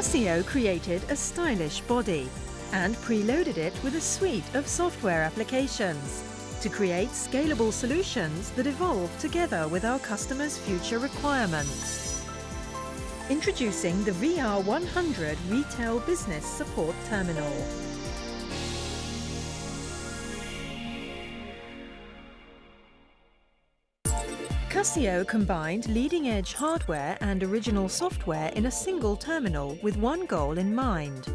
Casio created a stylish body and preloaded it with a suite of software applications to create scalable solutions that evolve together with our customers' future requirements. Introducing the VR100 Retail Business Support Terminal. Casio combined leading-edge hardware and original software in a single terminal with one goal in mind: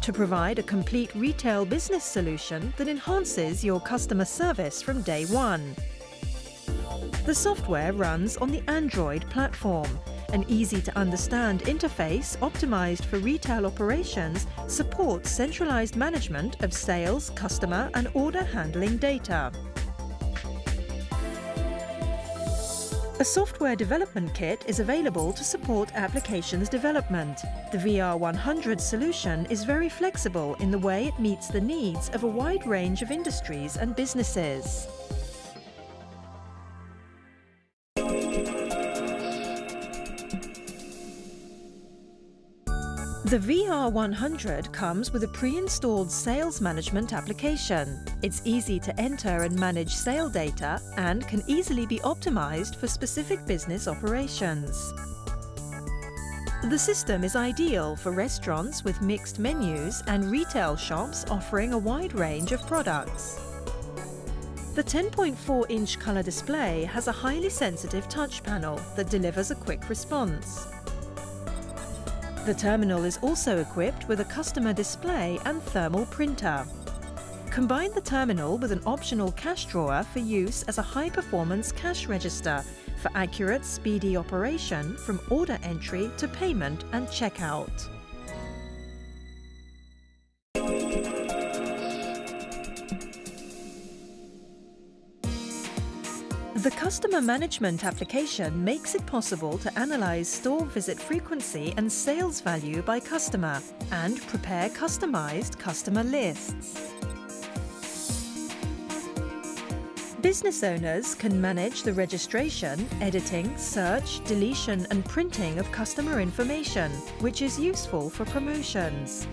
to provide a complete retail business solution that enhances your customer service from day one. The software runs on the Android platform. An easy-to-understand interface optimized for retail operations supports centralized management of sales, customer, and order handling data. A software development kit is available to support applications development. The VR100 solution is very flexible in the way it meets the needs of a wide range of industries and businesses. The VR100 comes with a pre-installed sales management application. It's easy to enter and manage sale data and can easily be optimized for specific business operations. The system is ideal for restaurants with mixed menus and retail shops offering a wide range of products. The 10.4-inch color display has a highly sensitive touch panel that delivers a quick response. The terminal is also equipped with a customer display and thermal printer. Combine the terminal with an optional cash drawer for use as a high-performance cash register for accurate, speedy operation from order entry to payment and checkout. The customer management application makes it possible to analyze store visit frequency and sales value by customer and prepare customized customer lists. Business owners can manage the registration, editing, search, deletion and printing of customer information, which is useful for promotions.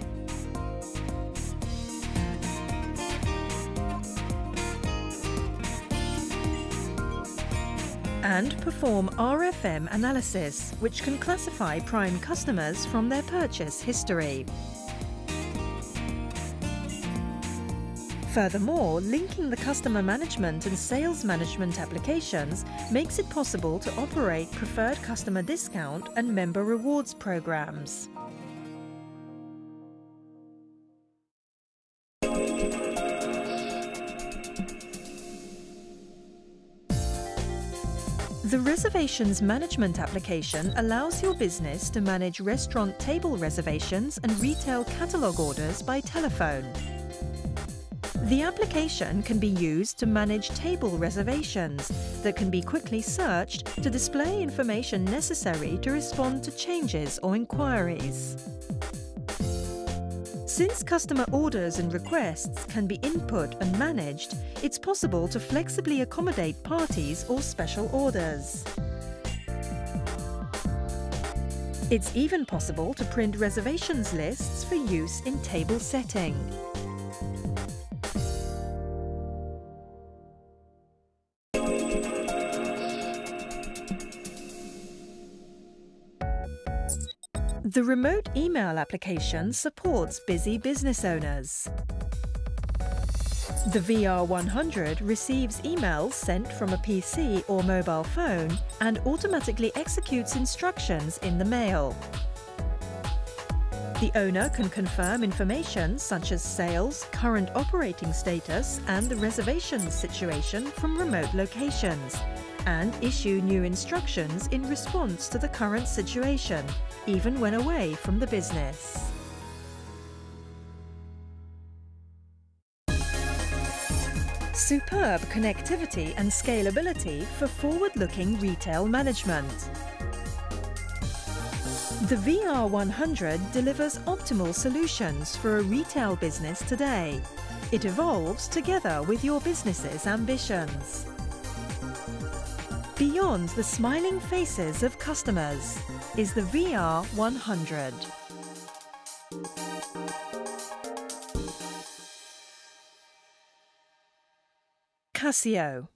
And perform RFM analysis, which can classify prime customers from their purchase history. Furthermore, linking the customer management and sales management applications makes it possible to operate preferred customer discount and member rewards programs. The Reservations Management application allows your business to manage restaurant table reservations and retail catalog orders by telephone. The application can be used to manage table reservations that can be quickly searched to display information necessary to respond to changes or inquiries. Since customer orders and requests can be input and managed, it's possible to flexibly accommodate parties or special orders. It's even possible to print reservations lists for use in table setting. The remote email application supports busy business owners. The VR100 receives emails sent from a PC or mobile phone and automatically executes instructions in the mail. The owner can confirm information such as sales, current operating status, and the reservations situation from remote locations, and issue new instructions in response to the current situation, even when away from the business. Superb connectivity and scalability for forward-looking retail management. The VR100 delivers optimal solutions for a retail business today. It evolves together with your business's ambitions. Beyond the smiling faces of customers is the VR100. Casio.